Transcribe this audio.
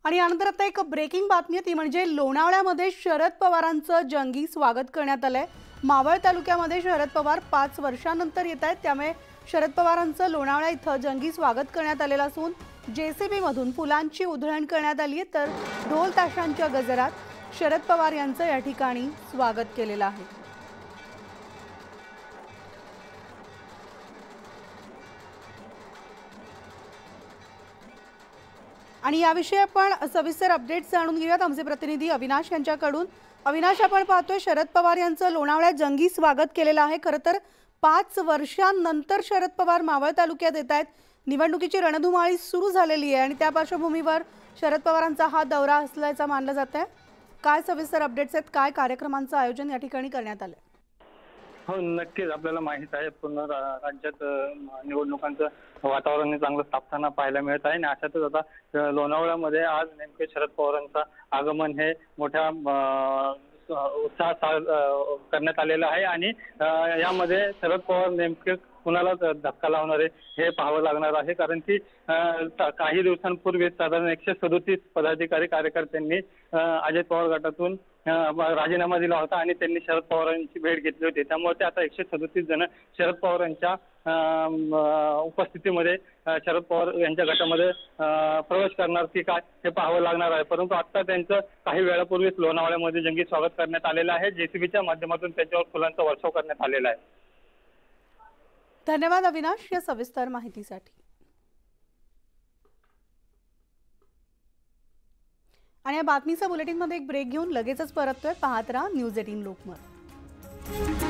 आणि यानंतर आता एक ब्रेकिंग बातमी आहे, ती म्हणजे लोणावळ्यामध्ये शरद पवारांचं जंगी स्वागत करण्यात आलंय। मावळ तालुक्यामध्ये शरद पवार 5 वर्षांनंतर येत आहेत, त्यामुळे शरद पवारांचं लोणावळा इथं जंगी स्वागत करण्यात आलेलं असून जेसीबी मधून फुलांची उधळण करण्यात आली आहे, तर ढोल ताशांच्या गजरात शरद पवार यांचं या ठिकाणी स्वागत केलेलं आहे। आणि याविषयी आपण सविस्तर अपडेट्स जाणून घेऊयात आमचे प्रतिनिधी अविनाश यांच्याकडून। अविनाश, आपण पाहतोय शरद पवार यांचं लोणावळ्यात जंगी स्वागत केलेलं आहे। खरं तर 5 वर्षांनंतर शरद पवार मावळ तालुक्यात येत आहेत। निवडणुकीची रणधुमाळी सुरू झालेली आहे आणि त्या पार्श्वभूमीवर शरद पवारांचा हा दौरा असल्याचं मानलं जात आहे। काय सविस्तर अपडेट्स आहेत, काय कार्यक्रमांचं आयोजन या ठिकाणी करण्यात आलंय? हो, नक्कीच आपल्याला माहित आहे पूर्ण राज्यात निवडणुकांचं वातावरण चांगलं तापताना पाहायला मिळत आहे आणि अशातच आता लोणावळ्यामध्ये आज नेमके शरद पवारांचं आगमन हे मोठ्या उत्साहात करण्यात आलेलं आहे आणि यामध्ये शरद पवार नेमके कुणाला धक्का लावणारे हे पाहावं लागणार आहे, कारण की काही दिवसांपूर्वी साधारण 137 पदाधिकारी कार्यकर्त्यांनी अजित पवार गटातून राजीनामा दिला होता आणि त्यांनी शरद पवारांची भेट घेतली होती। त्यामुळे ते आता 137 जण शरद पवारांच्या उपस्थितीमध्ये शरद पवार यांच्या गटामध्ये प्रवेश करणार की काय हे पाहावं लागणार आहे। परंतु आता त्यांचं काही वेळापूर्वीच लोणावळ्यामध्ये जंगी स्वागत करण्यात आलेलं आहे। जेसीबीच्या माध्यमातून त्यांच्यावर फुलांचा वर्षाव करण्यात आलेला आहे। धन्यवाद अविनाश या सविस्तर माहितीसाठी। आणि या बातमीच्या बुलेटिनमध्ये एक ब्रेक घेऊन लगेचच परततोय। पाहत राहा न्यूज 18 लोकमत।